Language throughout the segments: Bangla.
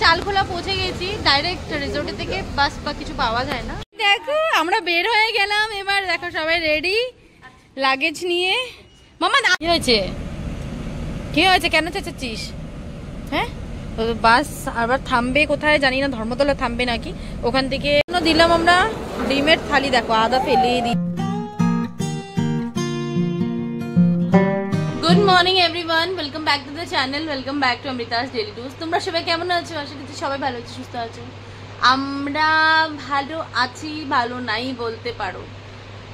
চালখোলা পৌঁছে গেছি, ডাইরেক্ট রিসোর্ট থেকে বাস বা কিছু পাওয়া যায় না। দেখো আমরা বের হয়ে গেলাম, এবার দেখো সবাই রেডি লাগেজ নিয়ে। মামা কি হয়েছে, কি হয়েছে, কেন চেঁচাচ্ছিস? হ্যাঁ বাস আবার থামবে কোথায় জানি না, ধর্মতলা থামবে নাকি, ওখান থেকে দিলাম আমরা ডিমের থালি। দেখো আদা ফেলে দিই। Good morning everyone, welcome back to the channel, welcome back to Amrita's daily টুস। তোমরা সবাই কেমন আছো? আশা করছি সবাই ভালো আছো, সুস্থ আছো। আমরা ভালো আছি, ভালো নাই বলতে পারো।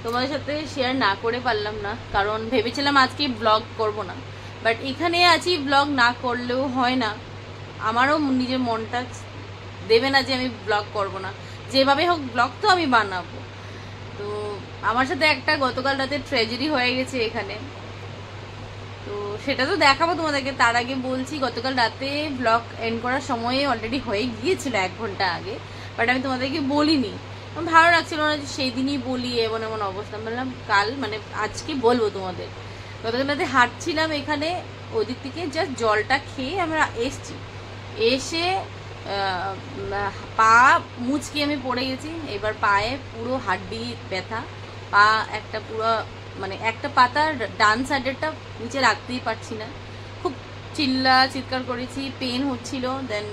তোমাদের সাথে শেয়ার না করে পারলাম না, কারণ ভেবেছিলাম আজকে ব্লগ করব না, বাট এখানে আছি, ব্লগ না করলেও হয় না। আমারও নিজের মনটা দেবে না যে আমি ব্লগ করব না, যেভাবে হোক ব্লগ তো আমি বানাবো। তো আমার সাথে একটা গতকাল রাতে ট্র্যাজেডি হয়ে গেছে এখানে, তো সেটা তো দেখাবো তোমাদেরকে। তার আগে বলছি, গতকাল রাতে ব্লগ এন্ড করার সময়ে অলরেডি হয়ে গিয়েছিল 1 ঘন্টা আগে, বাট আমি তোমাদেরকে বলিনি। ভালো লাগছিল না যে সেই দিনই বলি, এমন এমন অবস্থা। বললাম কাল মানে আজকে বলবো তোমাদের। গতকাল রাতে হাঁটছিলাম এখানে, ওদিক থেকে জাস্ট জলটা খেয়ে আমরা এসছি, এসে পা মুচকে আমি পড়ে গেছি। এবার পায়ে পুরো হাড্ডি ব্যথা, পা একটা পুরো মানে একটা পাতার ডান সাইডেরটা নিচে রাখতেই পারছি না, খুব চিৎকার করেছি, পেন হচ্ছিল। দেন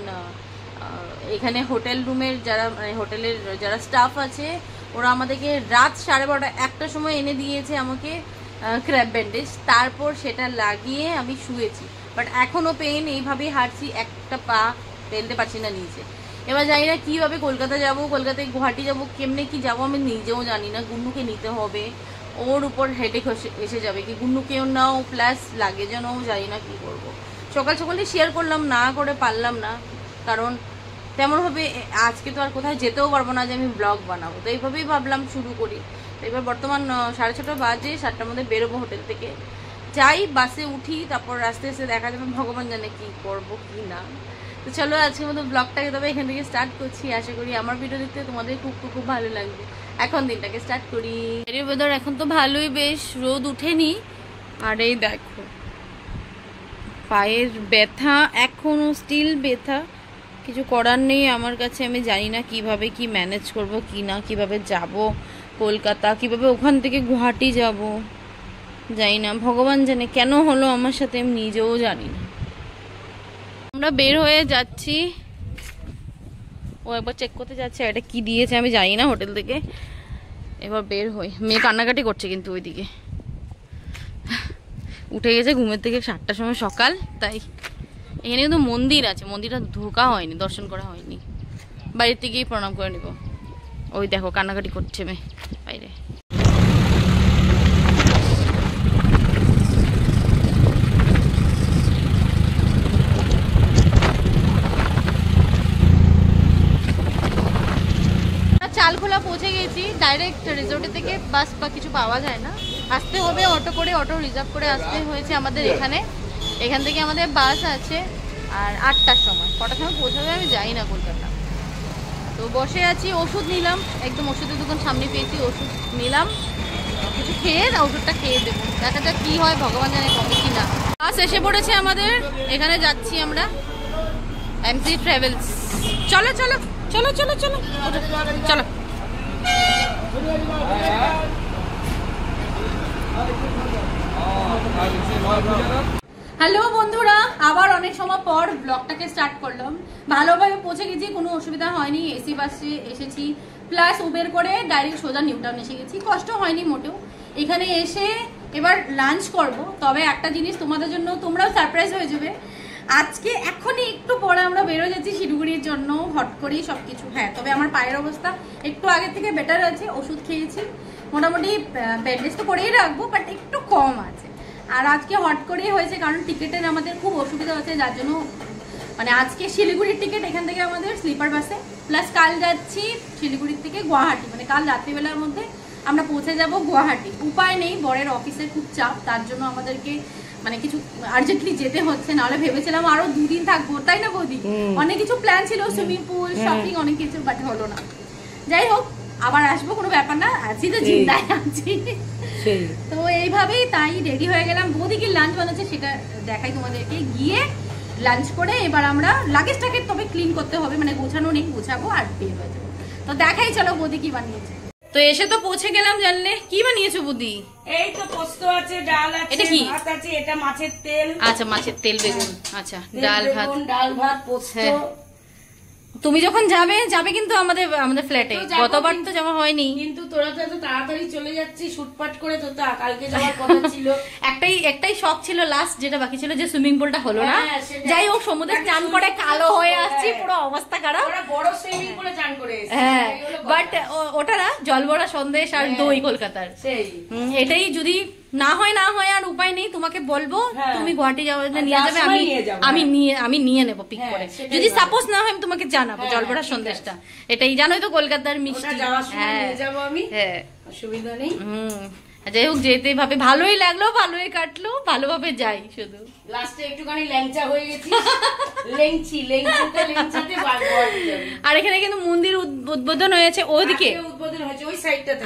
এখানে হোটেল রুমের যারা মানে হোটেলের যারা স্টাফ আছে, ওরা আমাদেরকে রাত 12:30 1টার সময় এনে দিয়েছে আমাকে ক্র্যাব ব্যান্ডেজ। তারপর সেটা লাগিয়ে আমি শুয়েছি, বাট এখনও পেন, এইভাবেই হাঁটছি, একটা পা ফেলতে পারছি না নিচে। এবার জানি না কীভাবে কলকাতা যাব, কলকাতায় গুয়াহাটি যাব, কেমনে কি যাব আমি নিজেও জানি না। গুন্নুকে নিতে হবে, ওর উপর হেডেক এসে যাবে কি, গুন্নুকেও নাও প্লাস লাগেজও নাও, জানি না কি করব। সকাল সকালে শেয়ার করলাম, না করে পারলাম না, কারণ তেমনভাবে আজকে তো আর কোথায় যেতেও পারবো না যে আমি ব্লগ বানাবো। তো এইভাবেই ভাবলাম শুরু করি। তো এবার বর্তমান 6:30 বাজে, 7টার মধ্যে বেরোবো হোটেল থেকে। যাই বাসে উঠি, তারপর রাস্তায় এসে দেখা যাবে, ভগবান জানে কি করব কি না। তো চলো আজকের মতো ব্লগটাকে তবে এখান থেকে স্টার্ট করছি। আশা করি আমার ভিডিও দেখতে তোমাদের খুব খুব ভালো লাগবে। এখন দিনটাকে স্টার্ট করি। ওয়েদার এখন তো ভালোই, বেশ রোদ উঠেনি। আর এই দেখো পায়ের ব্যথা, এখনো স্টিল ব্যথা, কিছু করার নেই আমার কাছে। আমি জানি না কিভাবে কি ম্যানেজ করব কি না, কিভাবে যাব কলকাতা, কিভাবে ওখান থেকে গুয়াহাটি যাব, জানি না। ভগবান জানে কেন হলো আমার সাথে, আমি নিজেও জানি না। আমরা বের হয়ে যাচ্ছি, ও একবার চেক করতে যাচ্ছে এটা কি দিয়েছে আমি জানি না হোটেল থেকে। এবার বের হই, মেয়ে কান্নাকাটি করছে কিন্তু ওইদিকে, উঠে গেছে ঘুমের থেকে 7টার সময় সকাল। তাই এখানে কিন্তু মন্দির আছে, মন্দিরটা ঢোকা হয়নি, দর্শন করা হয়নি, বাড়ির থেকেই প্রণাম করে নিব। ওই দেখো কান্নাকাটি করছে মেয়ে বাইরে। চালখোলা পৌঁছে গেছি, ডাইরেক্ট রিসোর্ট থেকে বাস বা কিছু পাওয়া যায় না, আসতে হবে অটো করে, অটো রিজার্ভ করে আসতে হয়েছে আমাদের এখানে। এখান থেকে আমাদের বাস আছে আর 8টার সময়, কটার সময় পৌঁছাবে আমি জানি না কলকাতা। তো বসে আছি, ওষুধ নিলাম, একদম ওষুধের দোকান সামনে পেয়েছি, ওষুধ নিলাম, কিছু খেয়ে ওষুধটা খেয়ে দেবো, দেখা যাক কি হয়, ভগবান জানে কবে কি না। বাস এসে পড়েছে আমাদের, এখানে যাচ্ছি আমরা, এমসি ট্রাভেলস। চলো চলো চলো চলো চলো চলো। হ্যালো বন্ধুরা, আবার অনেক সময় পর ব্লগটাকে স্টার্ট করলাম। ভালোভাবে পৌঁছে গেছি, কোনো অসুবিধা হয়নি, এসি বাসে এসেছি, প্লাস উবের করে ডাইরেক্ট সোজা নিউ টাউন এসে গেছি, কষ্ট হয়নি মোটেও। এখানে এসে এবার লাঞ্চ করব, তবে একটা জিনিস তোমাদের জন্য, তোমরাও সারপ্রাইজ হয়ে যাবে। আজকে এখনই একটু পরে আমরা বেরো যাচ্ছি শিলিগুড়ির জন্য, হট করেই সবকিছু। হ্যাঁ, তবে আমার পায়ের অবস্থা একটু আগে থেকে বেটার আছে, ওষুধ খেয়েছি, মোটামুটি ব্যান্ডেজ তো করেই রাখবো, বাট একটু কম আছে। আর আজকে হট করেই হয়েছে, কারণ টিকিটের আমাদের খুব অসুবিধা হচ্ছে, যার জন্য মানে আজকে শিলিগুড়ির টিকিট এখান থেকে আমাদের স্লিপার বাসে, প্লাস কাল যাচ্ছি শিলিগুড়ির থেকে গুয়াহাটি, মানে কাল রাত্রিবেলার মধ্যে আমরা পৌঁছে যাব গুয়াহাটি। উপায় নেই, বরের অফিসের খুব চাপ, তার জন্য আমাদেরকে মানে কিছু আর্জেন্টলি যেতে হচ্ছে, নাহলে ভেবেছিলাম আরো 2 দিন থাকবো, তাই না বৌদি? অনেক কিছু প্ল্যান ছিল, সুইমিং পুল, শপিং, অনেক কিছু, বাট হলো না। যাই হোক, আবার আসবো, কোনো ব্যাপার না, আছি তো জিন্দায় আছি। তো এইভাবেই তাই রেডি হয়ে গেলাম। বৌদি কি লাঞ্চ বানাচ্ছে সেটা দেখাই তোমাদেরকে, গিয়ে লাঞ্চ করে এবার আমরা লাগেজটাকে তবে ক্লিন করতে হবে, মানে গোছানো নেই, গোছাবো আর বের হয়ে যাবো। তো দেখাই চলো বৌদি কি বানিয়েছে। তো এসে তো পৌঁছে গেলাম, জানলে কি বানিয়েছো বৌদি? এই তো পোস্ত আছে, ডাল আছে, এটা কি? ভাত আছে, এটা মাছের তেল। আচ্ছা মাছের তেল বেগুন, আচ্ছা ডাল ভাত পোস্ত। তুমি যখন যাবে কিন্তু আমাদের ফ্ল্যাটে, গতবার তো যাওয়া হয়নি। কিন্তু তোরা তো এত তাড়াতাড়ি চলে যাচ্ছিস শুটপাট করে, তো কালকে যাওয়ার কথা ছিল। একটাই শখ ছিল লাস্ট, যেটা বাকি ছিল, যে সুইমিং পুলটা হলো না। যাই হোক সমুদ্রে চান করে কালো হয়ে আসছি, পুরো অবস্থা খারাপ। বড় সুইমিং পুলে চান করে এসেছি। হ্যাঁ বাট ওটা না, জলভরা সন্দেশ আর দই কলকাতার, সেই এটাই যদি না হয় আর উপায় নেই, তোমাকে বলবো তুমি গুয়াহাটি যাওয়া নিয়ে যাবে, আমি নিয়ে নেবো পিক করে। যদি সাপোজ না হয় আমি তোমাকে জানাবো জলভরা সন্দেশটা, এটাই জানোই তো কলকাতার মিষ্টি। হ্যাঁ হ্যাঁ অসুবিধা নেই। যাই হোক যেতে ভাবে ভালোই লাগলো, ভালোই কাটলো, ভালোভাবে যাই। শুধু লাস্টে একটুখানি ল্যাংচা হয়ে গেছি, লেংচাতে আর এখানে কিন্তু মন্দির উদ্বোধন হয়েছে, ওইদিকে উদ্বোধন হয়েছে, ওই সাইডটাতে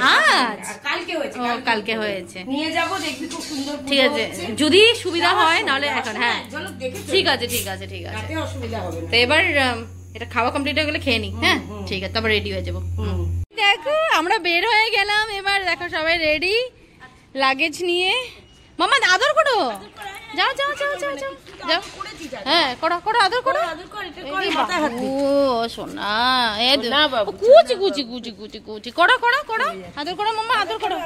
কালকে হয়েছে। নিয়ে যাবো, দেখবি খুব সুন্দর। ঠিক আছে যদি সুবিধা হয়, নাহলে এখন হ্যাঁ ঠিক আছে অসুবিধা হবে না। তো এবার এটা খাওয়া কমপ্লিট হয়ে গেলে খেয়ে নি। হ্যাঁ ঠিক আছে, তারপর রেডি হয়ে যাবো। দেখো আমরা বের হয়ে গেলাম, এবার দেখো সবাই রেডি লাগেজ নিয়ে। মামা আদর করো, যাও যাও যাও যাও যাও যাও। হ্যাঁ করো করো, আদর করো। ও সোনা, কুচি কুচি কুচি কুচি কুচি করো করো করো, আদর করো মামা, আদর করো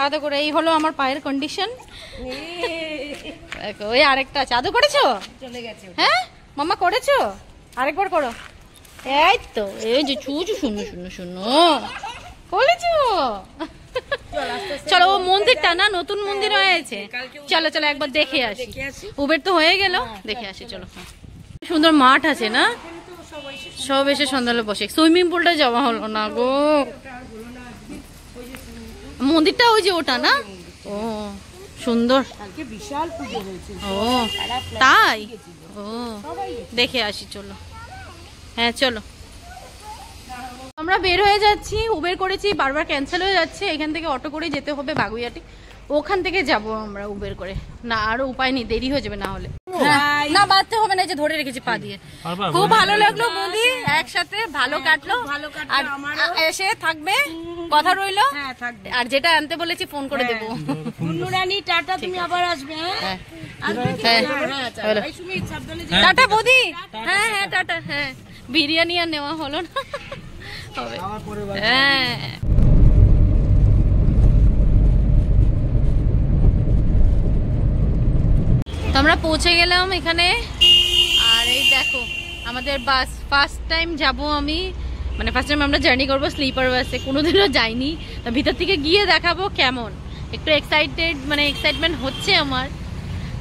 আদর করো। এই হলো আমার পায়ের কন্ডিশন। দেখো ওই আরেকটা আছে, আদর করেছো? চলে গেছে। হ্যাঁ মামা করেছো? আরেকবার করো। এই তো এই যে চুচু, শুনো শুনো শুনো, বলেছো। চলো, ও মন্দিরটা না নতুন মন্দির হয়েছে, চলো চলো একবার দেখে আসি। উবের তো হয়ে গেল, দেখে আসি চলো। সুন্দর মাঠ আছে না, সব এসে সন্ধ্যাবেলা বসে। সুইমিং পুলটা যাওয়া হলো না গো, মন্দিরটা ওই যে ওটা না। ও সুন্দর, বিশাল পুজো হয়েছে। ও তাই, ও দেখে আসি চলো। হ্যাঁ চলো, আমরা বের হয়ে যাচ্ছি। উবের করেছি, বারবার ক্যান্সেল হয়ে যাচ্ছে। এখান থেকে অটো করে যেতে হবে বাগুইয়াটি, ওখান থেকে যাব আমরা উবের করে। না আরো উপায় নেই, দেরি হয়ে যাবে না হলে। না বাঁধতে হবে না, যে ধরে রেখেছি পা দিয়ে। খুব ভালো লাগলো বৌদি, একসাথে ভালো কাটলো। আর এসে থাকবে, কথা রইলো। আর যেটা আনতে বলেছি ফোন করে দেবো। রানী টাটা, তুমি আবার আসবে। টাটা বৌদি। হ্যাঁ হ্যাঁ টাটা। হ্যাঁ বিরিয়ানি আর নেওয়া হলো না, হ্যাঁ। তো আমরা পৌঁছে গেলাম এখানে, আর এই দেখো আমাদের বাস। ফার্স্ট টাইম যাব আমি, মানে ফার্স্ট টাইম আমরা জার্নি করবো স্লিপার বাসে, কোনোদিনও যাইনি। তো ভিতর থেকে গিয়ে দেখাবো কেমন, একটু এক্সাইটেড, মানে এক্সাইটমেন্ট হচ্ছে আমার,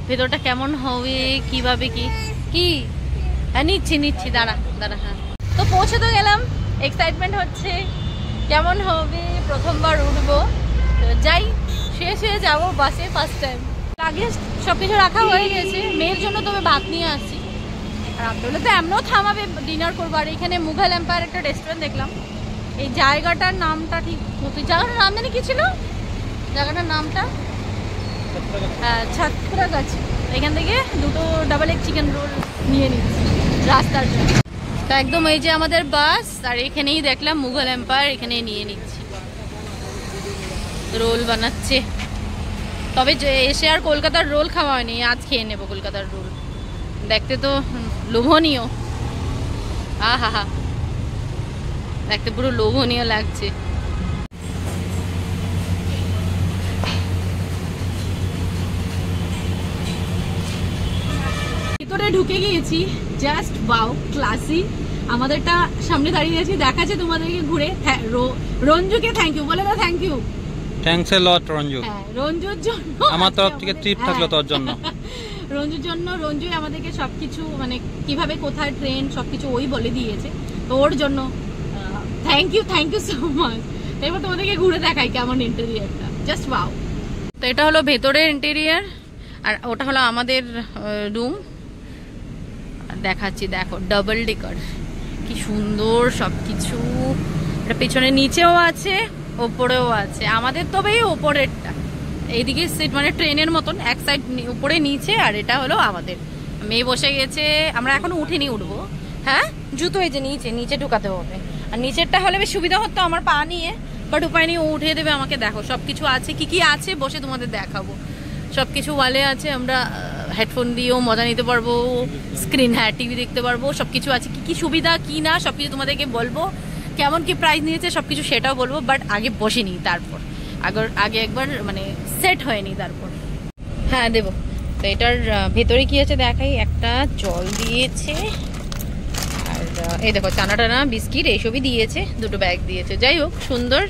ভেতরটা কেমন হবে, কিভাবে কি। হ্যাঁ নিচ্ছি দাঁড়া। হ্যাঁ তো পৌঁছে তো গেলাম, এক্সাইটমেন্ট হচ্ছে কেমন হবে, প্রথমবার উঠবো। তো যাই, শেষ হয়ে যাবো বাসে ফার্স্ট টাইম। লাগেজ সবকিছু রাখা হয়ে গেছে, মেয়ের জন্য তবে ভাত নিয়ে আসছি। আর আব্দুল্লাহ তো এমনও থামাবে, ডিনার করবো। আর এখানে মুঘল এম্পায়ার একটা রেস্টুরেন্ট দেখলাম। এই জায়গাটার নামটা ঠিক, জায়গাটার নাম জানি কি ছিল, জায়গাটার নামটা হ্যাঁ ছাত্রাগাছি। এখান থেকে দুটো ডাবল এগ চিকেন রোল নিয়ে নিচ্ছি রাস্তার জন্য। তো একদম এই যে আমাদের বাস, আর এখানেই দেখলাম মুঘল এম্পায়ার, এখানেই নিয়ে নিচ্ছি। রোল বানাচ্ছে, তবে এসে আর কলকাতার রোল খাওয়া হয়নি, আজ খেয়ে নেবো কলকাতার রোল। দেখতে তো লোভনীয়, আহা দেখতে পুরো লোভনীয় লাগছে। ভিতরে ঢুকে গিয়েছি, জাস্ট ওয়াও, ক্লাসি। আমাদেরটা সামনে দাঁড়িয়ে আছি, দেখাচ্ছে তোমাদেরকে ঘুরে। রঞ্জুকে থ্যাংক ইউ বলে দাও। থ্যাংক ইউ, থ্যাঙ্কস এ লট রঞ্জু। হ্যাঁ রঞ্জুর জন্য আমার তরফ থেকে ট্রিপ থাকলো তোর জন্য। রঞ্জুর জন্য, রঞ্জুই আমাদেরকে সবকিছু, মানে কিভাবে কোথায় ট্রেন সবকিছু ওই বলে দিয়েছে। তো ওর জন্য থ্যাংক ইউ সো মাচ। এবার তোমাদেরকে ঘুরে দেখাই কেমন ইন্টেরিয়ারটা, জাস্ট ওয়াও। তো এটা হলো ভেতরের ইন্টেরিয়ার, আর ওটা হলো আমাদের রুম। দেখাচ্ছি, দেখো ডাবল ডেকার, কি সুন্দর সবকিছু। এটা পেছনে নিচেও আছে, ওপরেও আছে। আমাদের তবে এই ওপরেরটা, এইদিকে সিট মানে ট্রেনের মতন, এক সাইড উপরে নিচে, আর এটা হলো আমাদের মেয়ে বসে গেছে, আমরা এখনো উঠিনি, উঠবো। হ্যাঁ জুতো এই যে নিচে নিচে ঢুকাতে হবে, আর নিচেরটা হলে বেশ সুবিধা হতো আমার পা নিয়ে, বাট উপায় নেই, ও উঠিয়ে দেবে আমাকে। দেখো সবকিছু আছে, কি কি আছে বসে তোমাদের দেখাবো। সবকিছু ওয়ালে আছে, আমরা হেডফোন দিয়েও মজা নিতে পারবো, স্ক্রিন, হ্যাঁ টিভি দেখতে পারবো, সবকিছু আছে। কি কি সুবিধা কি না সবকিছু তোমাদেরকে বলবো, কেমন কি প্রাইস নিয়েছে সবকিছু সেটাও বলবো। বাট আগে বসে নিই, তারপর আগে একবার মানে সেট হয়নি তারপর। হ্যাঁ দেবো। তো এটার ভেতরে কি আছে দেখাই। একটা জল দিয়েছে, আর এই দেখো চানা টানা বিস্কিট এইসবই দিয়েছে, দুটো ব্যাগ দিয়েছে। যাই হোক সুন্দর,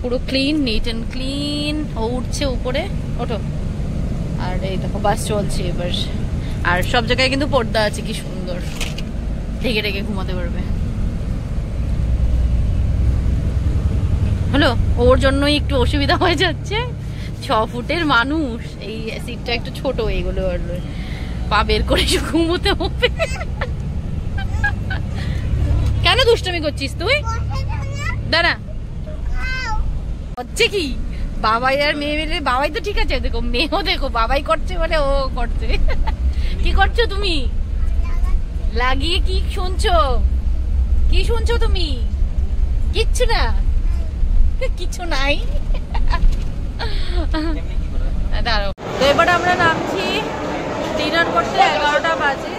পুরো ক্লিন, নিট অ্যান্ড ক্লিন। ও উঠছে উপরে, ওঠো। আর এই দেখো বাস চলছে এবার, আর সব জায়গায় কিন্তু পর্দা আছে, কি সুন্দর, ঢেকে ঢেকে ঘুমাতে পারবে। হলো, ওর জন্যই একটু অসুবিধা হয়ে যাচ্ছে, 6 ফুটের মানুষ, এই সিটটা একটু ছোট, এইগুলো পা বের করে ঘুমোতে হবে। কেন দুষ্টুমি করছিস তুই? দাঁড়া, হচ্ছে কি বাবাই আর মেয়ে মিলে, বাবাই তো ঠিক আছে, দেখো মেয়েও দেখো বাবাই করছে মানে ও করছে। কি করছো তুমি? লাগিয়ে কি শুনছো? কি শুনছো তুমি? কিচ্ছু না, কিছু নাই। দাঁড়াও। তো এবার আমরা নামছি ডিনার করতে, 11টা বাজে।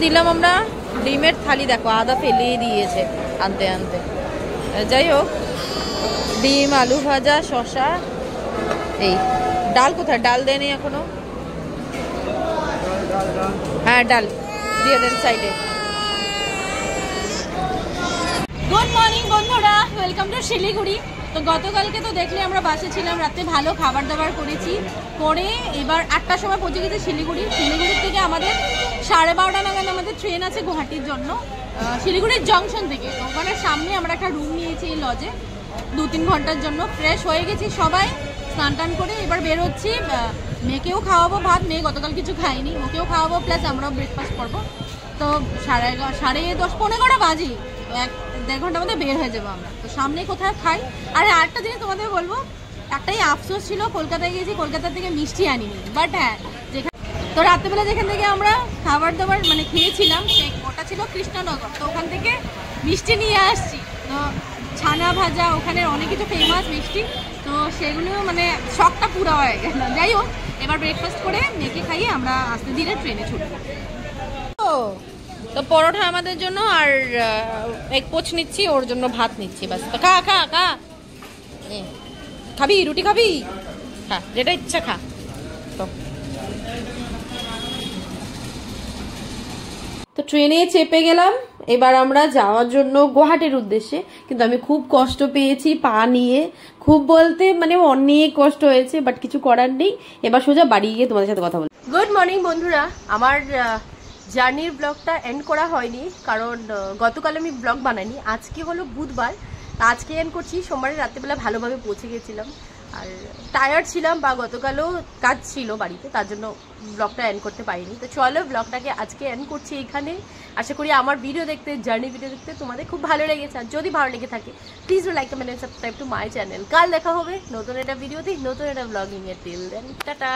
দিলাম আমরা ডিমের থালি, দেখো আদা ফেলিয়ে দিয়েছে আনতে আনতে। যাই হোক, ডিম, আলু ভাজা, শসা। এই ডাল কোথায়? ডাল দেয়নি এখনো। হ্যাঁ ডাল দিয়ে দেন সাইডে। গুড মর্নিং বন্ধুরা, ওয়েলকাম টু শিলিগুড়ি। তো গতকালকে তো দেখলে আমরা বাসে ছিলাম, রাতে ভালো খাবার দাবার করেছি, করে এবার 8টার সময় পৌঁছে গেছি শিলিগুড়ি। শিলিগুড়ির থেকে আমাদের 12:30 নাগাদ আমাদের ট্রেন আছে গুয়াহাটির জন্য, শিলিগুড়ির জংশন থেকে। তো ওখানে সামনে আমরা একটা রুম নিয়েছি এই লজে 2-3 ঘন্টার জন্য। ফ্রেশ হয়ে গেছি সবাই, স্নান টান করে এবার বেরোচ্ছি। মেয়েকেও খাওয়াবো ভাত, মেয়ে গতকাল কিছু খাইনি, ওকেও খাওয়াবো, প্লাস আমরাও ব্রেকফাস্ট করবো। তো 10:30 বাজে, 1-1.5 ঘন্টার মধ্যে বের হয়ে যাবো আমরা। তো সামনে কোথায় খাই। আর আরেকটা জিনিস তোমাদের বলবো, একটাই আফসোস ছিল, কলকাতায় গিয়েছি, কলকাতা থেকে মিষ্টি আনিনি। বাট হ্যাঁ, তো রাত্রেবেলা যেখান থেকে আমরা খাবার দাবার মানে খেয়েছিলাম, ওটা ছিল কৃষ্ণনগর। তো ওখান থেকে মিষ্টি নিয়ে আসছি। তো ছানা ভাজা, ওখানে অনেক কিছু ফেমাস মিষ্টি, তো সেগুলো মানে শখটা পুরো হয়ে গেল। যাই হোক, এবার ব্রেকফাস্ট করে মেয়েকে খাইয়ে আমরা আস্তে ধীরে ট্রেনে ছুটবো। তো পরোটা আমাদের জন্য, আর এক পোচ নিচ্ছি, ওর জন্য ভাত নিচ্ছি, বাস। তো খা খা খা, খাবি রুটি খাবি? খা, যেটা ইচ্ছা খা। তো ট্রেনে চেপে গেলাম, এবার আমরা যাওয়ার জন্য গুয়াহাটির উদ্দেশ্যে। কিন্তু আমি খুব কষ্ট পেয়েছি পা নিয়ে, খুব বলতে মানে অনেক কষ্ট হয়েছে, বাট কিছু করার নেই। এবার সোজা বাড়ি গিয়ে তোমাদের সাথে কথা বল। গুড মর্নিং বন্ধুরা, আমার জার্নির ব্লগটা এন্ড করা হয়নি, কারণ গতকাল আমি ব্লগ বানাইনি। আজকে হলো বুধবার, আজকে এন্ড করছি। সোমবারে রাত্রেবেলা ভালোভাবে পৌঁছে গেছিলাম, আর টায়ার্ড ছিলাম, বা গতকালও কাজ ছিল বাড়িতে, তার জন্য ব্লগটা এন্ড করতে পারিনি। তো চলো ব্লগটাকে আজকে এন্ড করছি এখানে। আশা করি আমার ভিডিও দেখতে, জার্নি ভিডিও দেখতে তোমাদের খুব ভালো লেগেছে। আর যদি ভালো লেগে থাকে please like, comment and subscribe to my channel. কাল দেখা হবে নতুন একটা ভিডিওতে, নতুন একটা ব্লগিং এর। Till then tata.